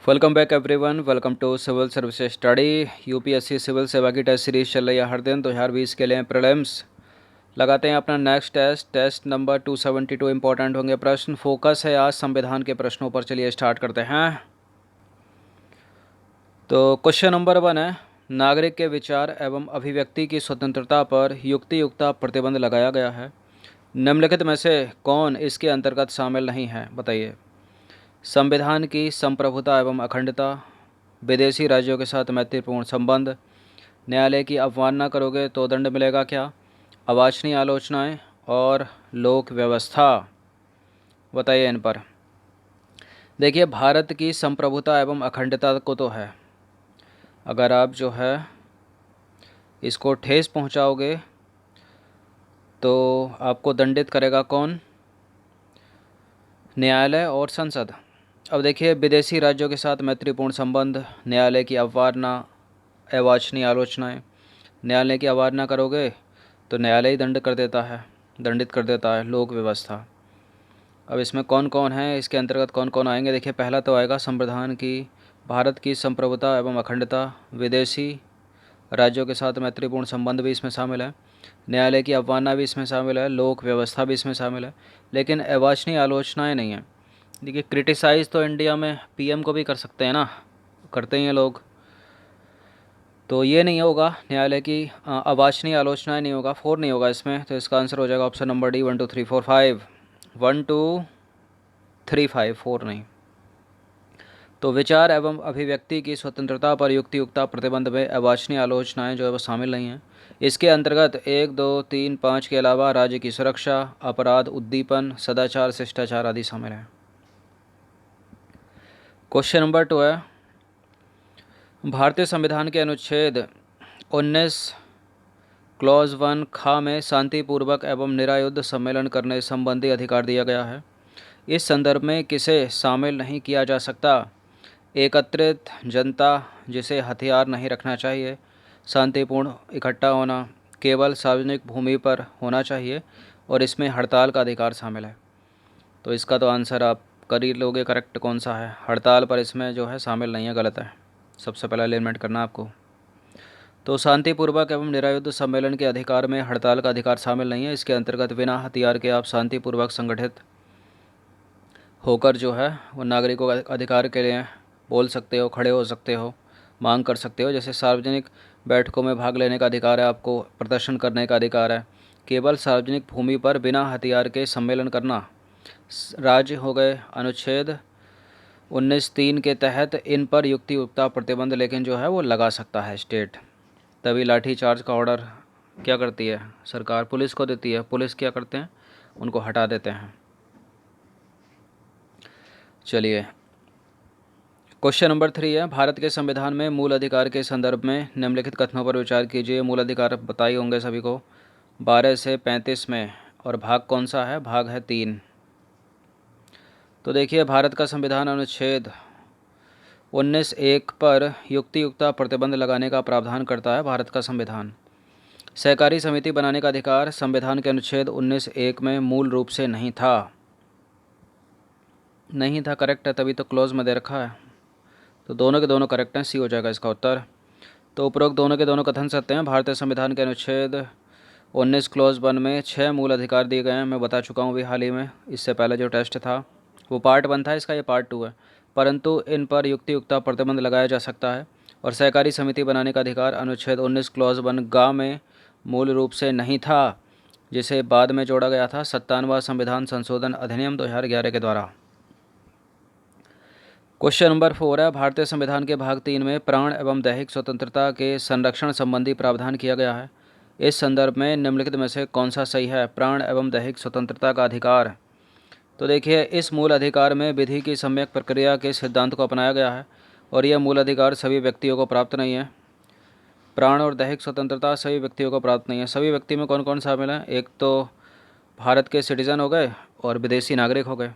Welcome back everyone. Welcome to civil service study. UPSC civil सेवा की test series चल रही है हर दिन 2020 के लिए प्रीलिम्स। लगाते हैं अपना नेक्स्ट टेस्ट नंबर 272। इंपॉर्टेंट होंगे प्रश्न। फोकस है आज संविधान के प्रश्नों पर। चलिए स्टार्ट करते हैं। तो क्वेश्चन नंबर 1 है, नागरिक के विचार एवं अभिव्यक्ति की स्वतंत्रता पर युक्तियुक्ता प्रतिबंध लगाया गया है। निम्नलिखित में से कौन इसके अंतर्गत शामिल नहीं है, बताइए। संविधान की संप्रभुता एवं अखंडता, विदेशी राज्यों के साथ मैत्रीपूर्ण संबंध, न्यायालय की अवमानना करोगे तो दंड मिलेगा क्या, अवांछनीय आलोचनाएं और लोक व्यवस्था। बताइए इन पर। देखिए, भारत की संप्रभुता एवं अखंडता को तो है, अगर आप जो है इसको ठेस पहुंचाओगे तो आपको दंडित करेगा कौन, न्यायालय और संसद। अब देखिए, विदेशी राज्यों के साथ मैत्रीपूर्ण संबंध, न्यायालय की अवमानना, अवांछनीय आलोचनाएं। न्यायालय की अवमानना करोगे तो न्यायालय ही दंडित कर देता है। लोक व्यवस्था। अब इसमें कौन कौन है, इसके अंतर्गत कौन कौन आएंगे। देखिए, पहला तो आएगा संविधान की, भारत की संप्रभुता एवं अखंडता, विदेशी राज्यों के साथ मैत्रीपूर्ण संबंध भी इसमें शामिल है, न्यायालय की अवमानना भी इसमें शामिल है, लोक व्यवस्था भी इसमें शामिल है, लेकिन अवांछनीय आलोचनाएं नहीं है। देखिए, क्रिटिसाइज़ तो इंडिया में पीएम को भी कर सकते हैं ना, करते ही हैं लोग, तो ये नहीं होगा। न्यायालय की अवांछनीय आलोचनाएं नहीं होगा, 4 नहीं होगा इसमें। तो इसका आंसर हो जाएगा ऑप्शन नंबर डी, 1 2 3 4 5। 1 2 3 5, 4 नहीं। तो विचार एवं अभिव्यक्ति की स्वतंत्रता पर युक्तियुक्ता प्रतिबंध में अवांछनीय आलोचनाएं जो है वो शामिल नहीं हैं। इसके अंतर्गत 1 2 3 5 के अलावा राज्य की सुरक्षा, अपराध, उद्दीपन, सदाचार, शिष्टाचार आदि शामिल हैं। क्वेश्चन नंबर 2 है, भारतीय संविधान के अनुच्छेद 19 क्लॉज 1 खा में शांतिपूर्वक एवं निरायुध सम्मेलन करने संबंधी अधिकार दिया गया है। इस संदर्भ में किसे शामिल नहीं किया जा सकता, एकत्रित जनता जिसे हथियार नहीं रखना चाहिए, शांतिपूर्ण इकट्ठा होना, केवल सार्वजनिक भूमि पर होना चाहिए, और इसमें हड़ताल का अधिकार शामिल है। तो इसका तो आंसर आप कर ही लोगे करेक्ट। कौन सा है, हड़ताल पर इसमें जो है शामिल नहीं है, गलत है। सबसे पहले एलिमिनेट करना आपको। तो शांतिपूर्वक एवं निरायुध सम्मेलन के अधिकार में हड़ताल का अधिकार शामिल नहीं है। इसके अंतर्गत बिना हथियार के आप शांतिपूर्वक संगठित होकर जो है वो नागरिकों का अधिकार के लिए बोल सकते हो, खड़े हो सकते हो, मांग कर सकते हो। जैसे सार्वजनिक बैठकों में भाग लेने का अधिकार है आपको, प्रदर्शन करने का अधिकार है, केवल सार्वजनिक भूमि पर बिना हथियार के सम्मेलन करना। राज्य हो गए अनुच्छेद 19(3) के तहत इन पर युक्तियुक्ता प्रतिबंध लेकिन जो है वो लगा सकता है स्टेट। तभी लाठी चार्ज का ऑर्डर क्या करती है सरकार, पुलिस को देती है। पुलिस क्या करते हैं, उनको हटा देते हैं। चलिए, क्वेश्चन नंबर 3 है, भारत के संविधान में मूल अधिकार के संदर्भ में निम्नलिखित कथनों पर विचार कीजिए। मूल अधिकार बताए होंगे सभी को, 12 से 35 में, और भाग कौन सा है, भाग है 3। तो देखिए, भारत का संविधान अनुच्छेद 19(1) पर युक्तियुक्ता प्रतिबंध लगाने का प्रावधान करता है भारत का संविधान। सहकारी समिति बनाने का अधिकार संविधान के अनुच्छेद 19(1) में मूल रूप से नहीं था, करेक्ट है, तभी तो क्लोज में दे रखा है। तो दोनों के दोनों करेक्ट हैं, सी हो जाएगा इसका उत्तर। तो उपरोक्त दोनों के दोनों कथन सत्य हैं। भारतीय संविधान के अनुच्छेद 19 क्लॉज 1 में 6 मूल अधिकार दिए गए हैं। मैं बता चुका हूँ अभी हाल ही में, इससे पहले जो टेस्ट था वो पार्ट 1 था, इसका ये पार्ट 2 है। परंतु इन पर युक्तियुक्ता प्रतिबंध लगाया जा सकता है। और सहकारी समिति बनाने का अधिकार अनुच्छेद 19 क्लॉज 1 गा में मूल रूप से नहीं था, जिसे बाद में जोड़ा गया था 57वां संविधान संशोधन अधिनियम 2011 के द्वारा। क्वेश्चन नंबर 4 है, भारतीय संविधान के भाग 3 में प्राण एवं दैहिक स्वतंत्रता के संरक्षण संबंधी प्रावधान किया गया है। इस संदर्भ में निम्नलिखित में से कौन सा सही है, प्राण एवं दैहिक स्वतंत्रता का अधिकार। तो देखिए, इस मूल अधिकार में विधि की सम्यक प्रक्रिया के सिद्धांत को अपनाया गया है, और यह मूल अधिकार सभी व्यक्तियों को प्राप्त नहीं है। प्राण और दैहिक स्वतंत्रता सभी व्यक्तियों को प्राप्त नहीं है। सभी व्यक्ति में कौन कौन शामिल हैं, एक तो भारत के सिटीजन हो गए और विदेशी नागरिक हो गए।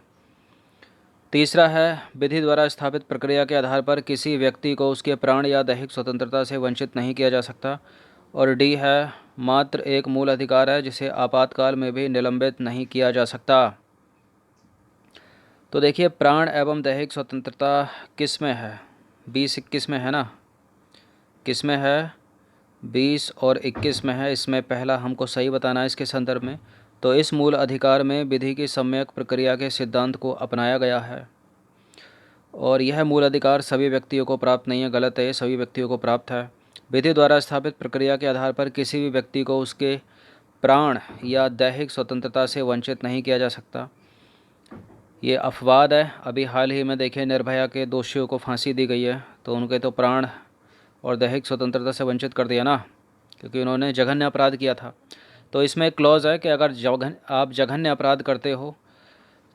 तीसरा है, विधि द्वारा स्थापित प्रक्रिया के आधार पर किसी व्यक्ति को उसके प्राण या दैहिक स्वतंत्रता से वंचित नहीं किया जा सकता। और डी है, मात्र एक मूल अधिकार है जिसे आपातकाल में भी निलंबित नहीं किया जा सकता। तो देखिए प्राण एवं दैहिक स्वतंत्रता किस में है? 20-21 में है ना? किस में है? 20 और 21 में है। इसमें पहला हमको सही बताना है इसके संदर्भ में। तो इस मूल अधिकार में विधि की सम्यक प्रक्रिया के सिद्धांत को अपनाया गया है और यह मूल अधिकार सभी व्यक्तियों को प्राप्त नहीं है। गलत है, सभी व्यक्तियों को प्राप्त है। विधि द्वारा स्थापित प्रक्रिया के आधार पर किसी भी व्यक्ति को उसके प्राण या दैहिक स्वतंत्रता से वंचित नहीं किया जा सकता। ये अपवाद है। अभी हाल ही में देखिए निर्भया के दोषियों को फांसी दी गई है, तो उनके तो प्राण और दैहिक स्वतंत्रता से वंचित कर दिया ना, क्योंकि उन्होंने जघन्य अपराध किया था। तो इसमें एक क्लॉज है कि अगर आप जघन्य अपराध करते हो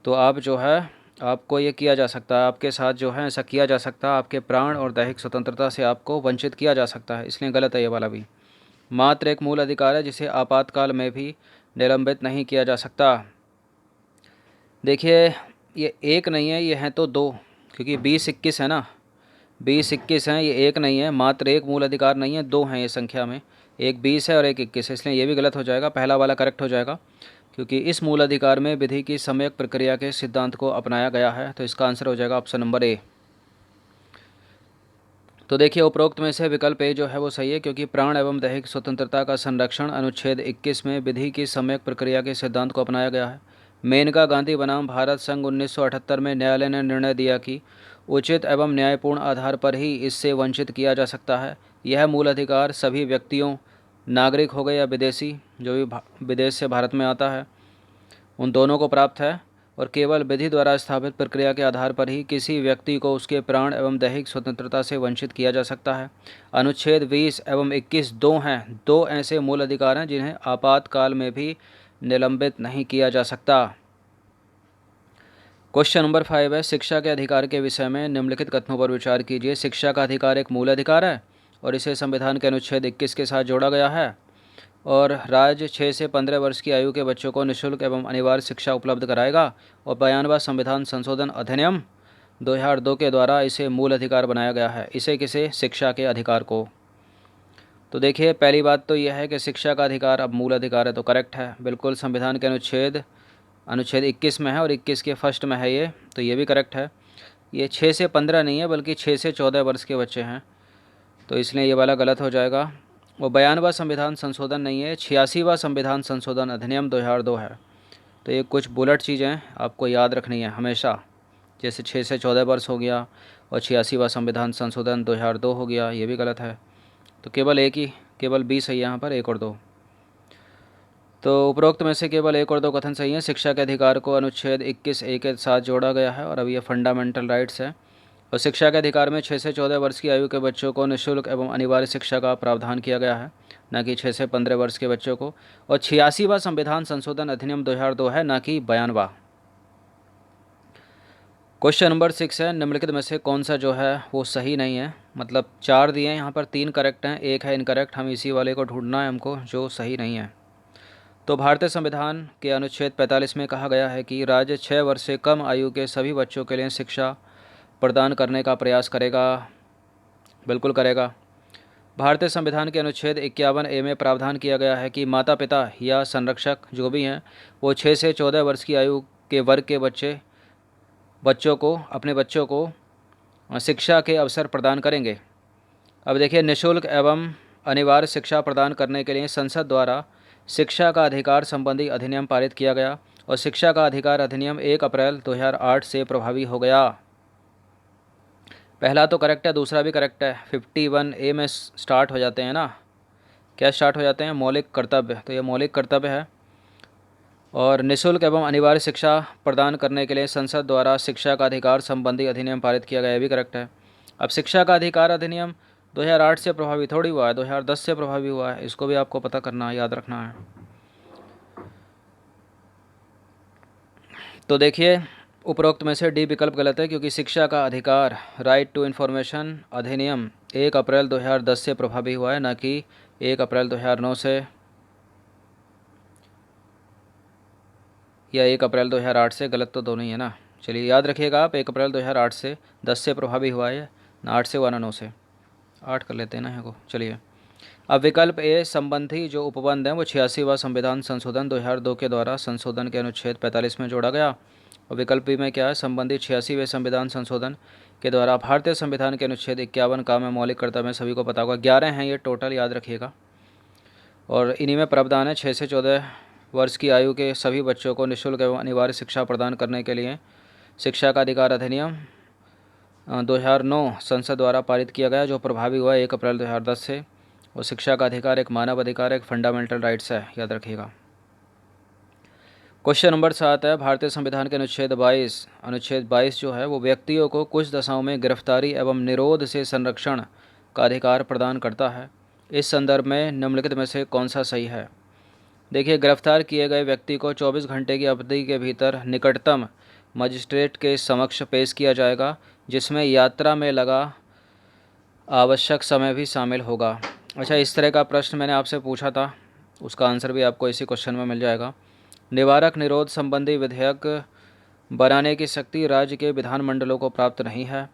तो आप जो है आपको ये किया जा सकता है, आपके साथ जो है ऐसा किया जा सकता है, आपके प्राण और दैहिक स्वतंत्रता से आपको वंचित किया जा सकता है। इसलिए गलत है ये वाला भी। मात्र एक मूल अधिकार है जिसे आपातकाल में भी निलंबित नहीं किया जा सकता। देखिए ये एक नहीं है, ये हैं तो दो, क्योंकि 20-21 है ना, 20-21 हैं, ये एक नहीं है। मात्र एक मूल अधिकार नहीं है, दो हैं ये संख्या में, एक 20 है और एक 21 है। इसलिए ये भी गलत हो जाएगा, पहला वाला करेक्ट हो जाएगा, क्योंकि इस मूल अधिकार में विधि की सम्यक प्रक्रिया के सिद्धांत को अपनाया गया है। तो इसका आंसर हो जाएगा ऑप्शन नंबर ए। तो देखिए उपरोक्त में से विकल्प ए जो है वो सही है, क्योंकि प्राण एवं दैहिक स्वतंत्रता का संरक्षण अनुच्छेद 21 में विधि की सम्यक प्रक्रिया के सिद्धांत को अपनाया गया है। मेनका गांधी बनाम भारत संघ 1978 में न्यायालय ने निर्णय दिया कि उचित एवं न्यायपूर्ण आधार पर ही इससे वंचित किया जा सकता है। यह मूल अधिकार सभी व्यक्तियों, नागरिक हो गए या विदेशी, जो भी विदेश से भारत में आता है, उन दोनों को प्राप्त है और केवल विधि द्वारा स्थापित प्रक्रिया के आधार पर ही किसी व्यक्ति को उसके प्राण एवं दैहिक स्वतंत्रता से वंचित किया जा सकता है। अनुच्छेद 20 एवं 21 दो हैं, दो ऐसे मूल अधिकार हैं जिन्हें आपातकाल में भी निलंबित नहीं किया जा सकता। क्वेश्चन नंबर 5 है, शिक्षा के अधिकार के विषय में निम्नलिखित कथनों पर विचार कीजिए। शिक्षा का अधिकार एक मूल अधिकार है और इसे संविधान के अनुच्छेद 21 के साथ जोड़ा गया है और राज्य 6 से 15 वर्ष की आयु के बच्चों को निःशुल्क एवं अनिवार्य शिक्षा उपलब्ध कराएगा और 92वां संविधान संशोधन अधिनियम 2002 के द्वारा इसे मूल अधिकार बनाया गया है। इसे किसे? शिक्षा के अधिकार को। तो देखिए पहली बात तो यह है कि शिक्षा का अधिकार अब मूल अधिकार है, तो करेक्ट है बिल्कुल। संविधान के अनुच्छेद 21 में है और 21 के फर्स्ट में है ये, तो ये भी करेक्ट है। ये 6 से 15 नहीं है बल्कि 6 से 14 वर्ष के बच्चे हैं, तो इसलिए ये वाला गलत हो जाएगा। वो 92वां संविधान संशोधन नहीं है, 86वां संविधान संशोधन अधिनियम 2002 है। तो ये कुछ बुलेट चीज़ें आपको याद रखनी है हमेशा, जैसे 6 से 14 वर्ष हो गया और 86वां संविधान संशोधन 2002 हो गया, ये भी गलत है। तो केवल 20 है यहाँ पर, 1 और 2। तो उपरोक्त में से केवल 1 और 2 कथन सही हैं। शिक्षा के अधिकार को अनुच्छेद 21A के साथ जोड़ा गया है और अब ये फंडामेंटल राइट्स है और शिक्षा के अधिकार में 6 से 14 वर्ष की आयु के बच्चों को निःशुल्क एवं अनिवार्य शिक्षा का प्रावधान किया गया है, न कि 6 से 15 वर्ष के बच्चों को। और 86वां संविधान संशोधन अधिनियम 2002 है, न कि 92वां। क्वेश्चन नंबर 6 है, निम्नलिखित में से कौन सा जो है वो सही नहीं है। मतलब 4 दिए हैं यहाँ पर, 3 करेक्ट हैं, 1 है इनकरेक्ट। हम इसी वाले को ढूंढना है हमको जो सही नहीं है। तो भारतीय संविधान के अनुच्छेद 45 में कहा गया है कि राज्य 6 वर्ष से कम आयु के सभी बच्चों के लिए शिक्षा प्रदान करने का प्रयास करेगा। बिल्कुल करेगा। भारतीय संविधान के अनुच्छेद 51A में प्रावधान किया गया है कि माता पिता या संरक्षक जो भी हैं वो 6 से 14 वर्ष की आयु के वर्ग के अपने बच्चों को शिक्षा के अवसर प्रदान करेंगे। अब देखिए निःशुल्क एवं अनिवार्य शिक्षा प्रदान करने के लिए संसद द्वारा शिक्षा का अधिकार संबंधी अधिनियम पारित किया गया और शिक्षा का अधिकार अधिनियम 1 अप्रैल 2008 से प्रभावी हो गया। पहला तो करेक्ट है, दूसरा भी करेक्ट है। 51A में स्टार्ट हो जाते हैं ना, क्या स्टार्ट हो जाते हैं? मौलिक कर्तव्य। तो ये मौलिक कर्तव्य है। और निःशुल्क एवं अनिवार्य शिक्षा प्रदान करने के लिए संसद द्वारा शिक्षा का अधिकार संबंधी अधिनियम पारित किया गया, ये भी करेक्ट है। अब शिक्षा का अधिकार अधिनियम 2008 से प्रभावी थोड़ी हुआ है, 2010 से प्रभावी हुआ है, इसको भी आपको पता करना है, याद रखना है। तो देखिए उपरोक्त में से डी विकल्प गलत है, क्योंकि शिक्षा का अधिकार राइट टू इन्फॉर्मेशन अधिनियम 1 अप्रैल 2010 से प्रभावी हुआ है, न कि 1 अप्रैल 2009 से या 1 अप्रैल 2008 से। गलत तो दोनों ही है ना। चलिए याद रखिएगा आप, 1 अप्रैल 2008 से 10 से प्रभावी हुआ है, ना 8 से हुआ ना 9 से। 8 कर लेते हैं ना को। चलिए अब विकल्प ए संबंधी जो उपबंध हैं वो 86वां संविधान संशोधन 2002 के द्वारा संशोधन के अनुच्छेद 45 में जोड़ा गया और विकल्प बी में क्या है, संबंधित 86वें संविधान संशोधन के द्वारा भारतीय संविधान के अनुच्छेद 51 का में मौलिक कर्तव्य सभी को पता होगा, 11 हैं ये टोटल, याद रखिएगा। और इन्हीं में प्रावधान है 6 से 14 वर्ष की आयु के सभी बच्चों को निःशुल्क एवं अनिवार्य शिक्षा प्रदान करने के लिए शिक्षा का अधिकार अधिनियम 2009 संसद द्वारा पारित किया गया, जो प्रभावी हुआ 1 अप्रैल 2010 से। और शिक्षा का अधिकार एक मानव अधिकार, एक फंडामेंटल राइट्स है, याद रखिएगा। क्वेश्चन नंबर 7 है, भारतीय संविधान के अनुच्छेद 22 जो है वो व्यक्तियों को कुछ दशाओं में गिरफ्तारी एवं निरोध से संरक्षण का अधिकार प्रदान करता है। इस संदर्भ में निम्नलिखित में से कौन सा सही है। देखिए, गिरफ्तार किए गए व्यक्ति को 24 घंटे की अवधि के भीतर निकटतम मजिस्ट्रेट के समक्ष पेश किया जाएगा, जिसमें यात्रा में लगा आवश्यक समय भी शामिल होगा। अच्छा, इस तरह का प्रश्न मैंने आपसे पूछा था, उसका आंसर भी आपको इसी क्वेश्चन में मिल जाएगा। निवारक निरोध संबंधी विधेयक बनाने की शक्ति राज्य के विधानमंडलों को प्राप्त नहीं है,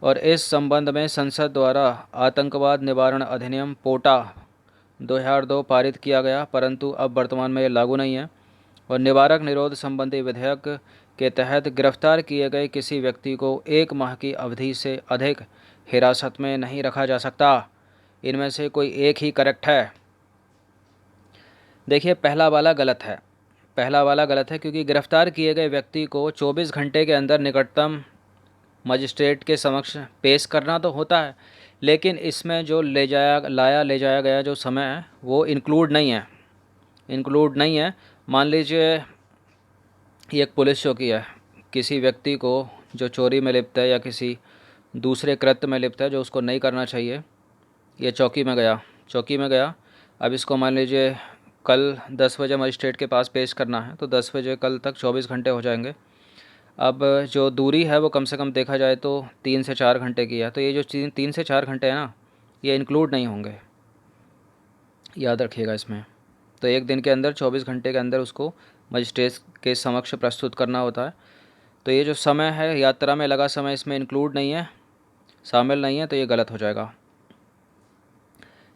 और इस संबंध में संसद द्वारा आतंकवाद निवारण अधिनियम पोटा 2002 पारित किया गया, परंतु अब वर्तमान में ये लागू नहीं है। और निवारक निरोध संबंधी विधेयक के तहत गिरफ्तार किए गए किसी व्यक्ति को 1 माह की अवधि से अधिक हिरासत में नहीं रखा जा सकता। इनमें से कोई एक ही करेक्ट है। देखिए, पहला वाला गलत है, क्योंकि गिरफ्तार किए गए व्यक्ति को 24 घंटे के अंदर निकटतम मजिस्ट्रेट के समक्ष पेश करना तो होता है, लेकिन इसमें जो ले जाया गया जो समय है वो इंक्लूड नहीं है। मान लीजिए ये एक पुलिस चौकी है, किसी व्यक्ति को जो चोरी में लिप्त है या किसी दूसरे कृत्य में लिप्त है जो उसको नहीं करना चाहिए, ये चौकी में गया। अब इसको मान लीजिए कल 10 बजे मजिस्ट्रेट के पास पेश करना है, तो 10 बजे कल तक 24 घंटे हो जाएंगे। अब जो दूरी है वो कम से कम देखा जाए तो 3 से 4 घंटे की है, तो ये जो 3 से 4 घंटे है ना, ये इंक्लूड नहीं होंगे, याद रखिएगा इसमें। तो एक दिन के अंदर 24 घंटे के अंदर उसको मजिस्ट्रेट के समक्ष प्रस्तुत करना होता है। तो ये जो समय है, यात्रा में लगा समय, इसमें इंक्लूड नहीं है, शामिल नहीं है, तो ये गलत हो जाएगा।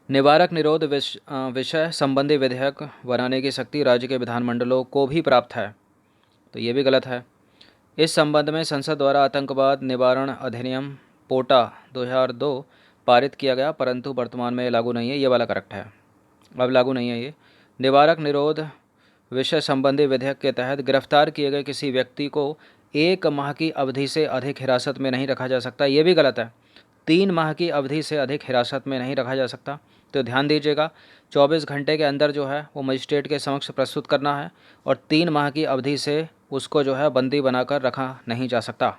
निवारक निरोध विषय संबंधी विधेयक बनाने की शक्ति राज्य के विधानमंडलों को भी प्राप्त है, तो ये भी गलत है। इस संबंध में संसद द्वारा आतंकवाद निवारण अधिनियम पोटा 2002 पारित किया गया, परंतु वर्तमान में लागू नहीं है, ये वाला करेक्ट है, अब लागू नहीं है ये। निवारक निरोध विषय संबंधी विधेयक के तहत गिरफ्तार किए गए किसी व्यक्ति को 1 माह की अवधि से अधिक हिरासत में नहीं रखा जा सकता, ये भी गलत है। 3 माह की अवधि से अधिक हिरासत में नहीं रखा जा सकता, तो ध्यान दीजिएगा, 24 घंटे के अंदर जो है वो मजिस्ट्रेट के समक्ष प्रस्तुत करना है, और 3 माह की अवधि से उसको जो है बंदी बनाकर रखा नहीं जा सकता।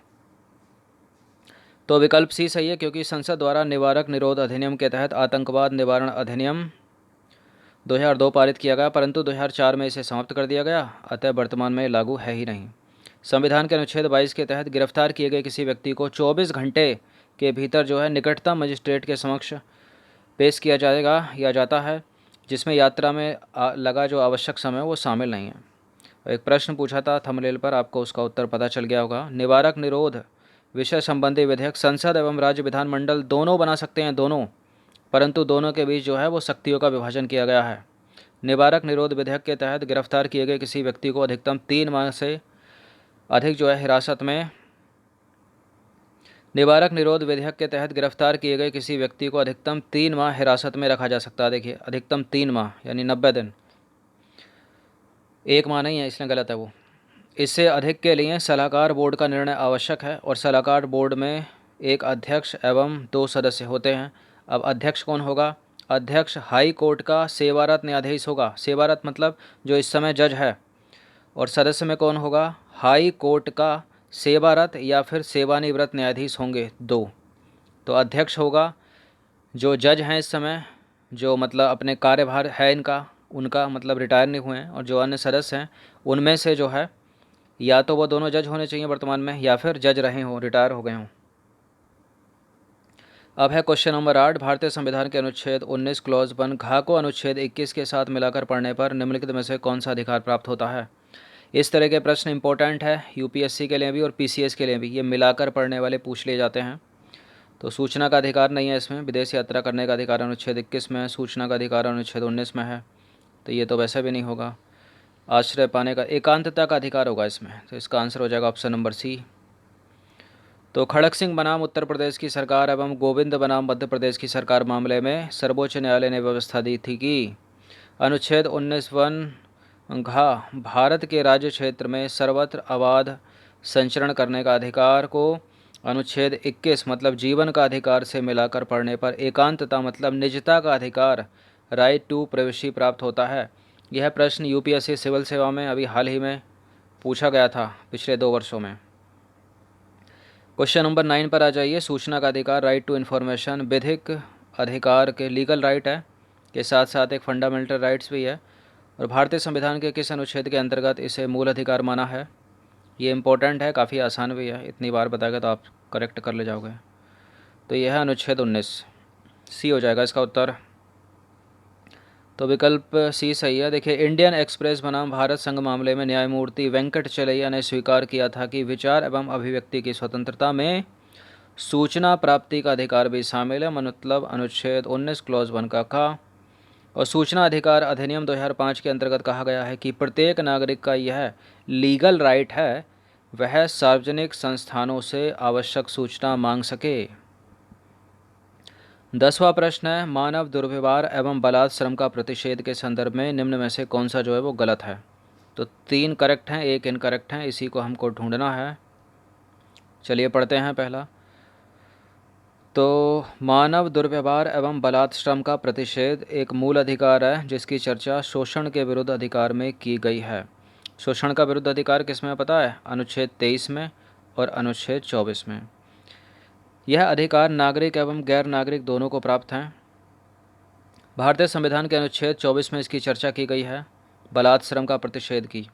तो विकल्प सी सही है, क्योंकि संसद द्वारा निवारक निरोध अधिनियम के तहत आतंकवाद निवारण अधिनियम 2002 पारित किया गया, परंतु 2004 में इसे समाप्त कर दिया गया, अतः वर्तमान में लागू है ही नहीं। संविधान के अनुच्छेद 22 के तहत गिरफ्तार किए गए किसी व्यक्ति को 24 घंटे के भीतर जो है निकटतम मजिस्ट्रेट के समक्ष पेश किया जाता है, जिसमें यात्रा में लगा जो आवश्यक समय वो शामिल नहीं है। एक प्रश्न पूछा था थंबनेल पर, आपको उसका उत्तर पता चल गया होगा। निवारक निरोध विषय संबंधी विधेयक संसद एवं राज्य विधानमंडल दोनों बना सकते हैं, दोनों, परंतु दोनों के बीच जो है वो शक्तियों का विभाजन किया गया है। निवारक निरोध विधेयक के तहत गिरफ्तार किए गए किसी व्यक्ति को अधिकतम 3 माह से अधिक जो है हिरासत में निवारक निरोध विधेयक के तहत गिरफ्तार किए गए किसी व्यक्ति को अधिकतम 3 माह हिरासत में रखा जा सकता है। देखिए, अधिकतम 3 माह यानी 90 दिन, 1 माह नहीं है, इसलिए गलत है वो। इससे अधिक के लिए सलाहकार बोर्ड का निर्णय आवश्यक है, और सलाहकार बोर्ड में एक अध्यक्ष एवं 2 सदस्य होते हैं। अब अध्यक्ष कौन होगा? अध्यक्ष हाई कोर्ट का सेवारत न्यायाधीश होगा, सेवारत मतलब जो इस समय जज है। और सदस्य में कौन होगा? हाई कोर्ट का सेवारत या फिर सेवानिवृत्त न्यायाधीश होंगे 2। तो अध्यक्ष होगा जो जज हैं इस समय, जो मतलब अपने कार्यभार है इनका, उनका मतलब रिटायर नहीं हुए हैं, और जो अन्य सदस्य हैं उनमें से जो है या तो वो दोनों जज होने चाहिए वर्तमान में, या फिर जज रहे हों, रिटायर हो गए हों। अब है क्वेश्चन नंबर 8, भारतीय संविधान के अनुच्छेद 19 क्लॉज 1 घ को अनुच्छेद 21 के साथ मिलाकर पढ़ने पर निम्नलिखित में से कौन सा अधिकार प्राप्त होता है। इस तरह के प्रश्न इंपॉर्टेंट है यूपीएससी के लिए भी और पीसीएस के लिए भी, ये मिलाकर पढ़ने वाले पूछ लिए जाते हैं। तो सूचना का अधिकार नहीं है इसमें, विदेश यात्रा करने का अधिकार अनुच्छेद 21 में है, सूचना का अधिकार अनुच्छेद 19 में है, तो ये तो वैसे भी नहीं होगा। आश्रय पाने का, एकांतता का अधिकार होगा इसमें, तो इसका आंसर हो जाएगा ऑप्शन नंबर सी। तो खड़क सिंह बनाम उत्तर प्रदेश की सरकार एवं गोविंद बनाम मध्य प्रदेश की सरकार मामले में सर्वोच्च न्यायालय ने व्यवस्था दी थी कि अनुच्छेद 19 वन घा भारत के राज्य क्षेत्र में सर्वत्र अबाध संचरण करने का अधिकार को अनुच्छेद 21 मतलब जीवन का अधिकार से मिलाकर पढ़ने पर एकांतता मतलब निजता का अधिकार, राइट टू प्राइवेसी प्राप्त होता है। यह प्रश्न यूपीएससी सिविल सेवा में अभी हाल ही में पूछा गया था पिछले 2 वर्षों में। क्वेश्चन नंबर 9 पर आ जाइए। सूचना का अधिकार, राइट टू इन्फॉर्मेशन, विधिक अधिकार के लीगल राइट है, के साथ साथ एक फंडामेंटल राइट्स भी है। और भारतीय संविधान के किस अनुच्छेद के अंतर्गत इसे मूल अधिकार माना है? ये इंपॉर्टेंट है, काफ़ी आसान भी है, इतनी बार बताएगा तो आप करेक्ट कर ले जाओगे। तो यह है अनुच्छेद 19, सी हो जाएगा इसका उत्तर। तो विकल्प सी सही है। देखिए, इंडियन एक्सप्रेस बनाम भारत संघ मामले में न्यायमूर्ति वेंकटचलैया ने स्वीकार किया था कि विचार एवं अभिव्यक्ति की स्वतंत्रता में सूचना प्राप्ति का अधिकार भी शामिल है, मतलब अनुच्छेद 19 क्लॉज 1 का। और सूचना अधिकार अधिनियम 2005 के अंतर्गत कहा गया है कि प्रत्येक नागरिक का यह लीगल राइट है वह सार्वजनिक संस्थानों से आवश्यक सूचना मांग सके। 10वां प्रश्न है, मानव दुर्व्यवहार एवं बलात्श्रम का प्रतिषेध के संदर्भ में निम्न में से कौन सा जो है वो गलत है? तो 3 करेक्ट हैं, 1 इनकरेक्ट है, इसी को हमको ढूंढना है। चलिए पढ़ते हैं पहला। तो मानव दुर्व्यवहार एवं बलात्श्रम का प्रतिषेध एक मूल अधिकार है जिसकी चर्चा शोषण के विरुद्ध अधिकार में की गई है। शोषण का विरुद्ध अधिकार किस में पता है? अनुच्छेद 23 में और अनुच्छेद 24 में। यह अधिकार नागरिक एवं गैर नागरिक दोनों को प्राप्त हैं। भारतीय संविधान के अनुच्छेद 24 में इसकी चर्चा की गई है, बलात्श्रम का प्रतिषेध की।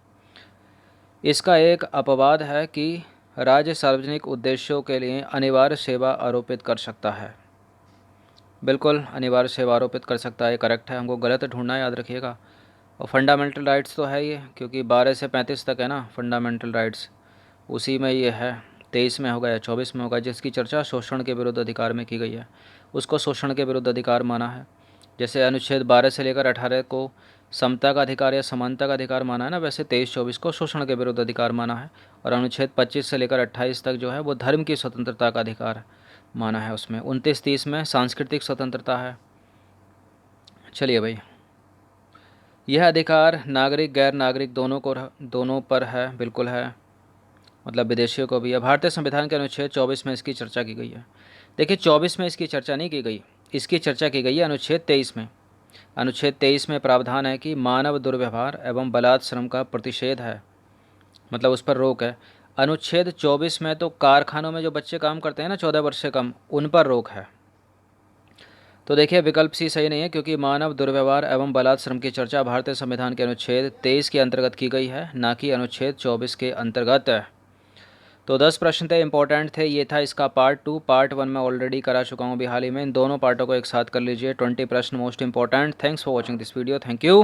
इसका एक अपवाद है कि राज्य सार्वजनिक उद्देश्यों के लिए अनिवार्य सेवा आरोपित कर सकता है। बिल्कुल अनिवार्य सेवा आरोपित कर सकता है, करेक्ट है, हमको गलत ढूंढना याद रखिएगा। और फंडामेंटल राइट्स तो है ये, क्योंकि 12 से 35 तक है ना फंडामेंटल राइट्स, उसी में ये है। 23 में होगा या 24 में होगा, जिसकी चर्चा शोषण के विरुद्ध अधिकार में की गई है, उसको शोषण के विरुद्ध अधिकार माना है। जैसे अनुच्छेद 12 से लेकर 18 को समता का अधिकार या समानता का अधिकार माना है ना, वैसे 23-24 को शोषण के विरुद्ध अधिकार माना है। और अनुच्छेद 25 से लेकर 28 तक जो है वो धर्म की स्वतंत्रता का अधिकार माना है उसमें। 29-30 में सांस्कृतिक स्वतंत्रता है। चलिए भाई, यह अधिकार नागरिक गैर नागरिक दोनों पर है, बिल्कुल है, मतलब विदेशियों को भी है। भारतीय संविधान के अनुच्छेद 24 में इसकी चर्चा की गई है। देखिए 24 में इसकी चर्चा नहीं की गई, इसकी चर्चा की गई है अनुच्छेद 23 में। अनुच्छेद 23 में प्रावधान है कि मानव दुर्व्यवहार एवं बलात्श्रम का प्रतिषेध है, मतलब उस पर रोक है। अनुच्छेद 24 में तो कारखानों में जो बच्चे काम करते हैं ना 14 वर्ष से कम, उन पर रोक है। तो देखिए विकल्प सी सही नहीं है, क्योंकि मानव दुर्व्यवहार एवं बलात्श्रम की चर्चा भारतीय संविधान के अनुच्छेद 23 के अंतर्गत की गई है, ना कि अनुच्छेद 24 के अंतर्गत। तो 10 प्रश्न थे, इंपॉर्टेंट थे। ये था इसका पार्ट 2। पार्ट 1 मैं ऑलरेडी करा चुका हूँ अभी हाल ही में। इन दोनों पार्टों को एक साथ कर लीजिए। 20 प्रश्न most important. Thanks for watching this video. Thank you.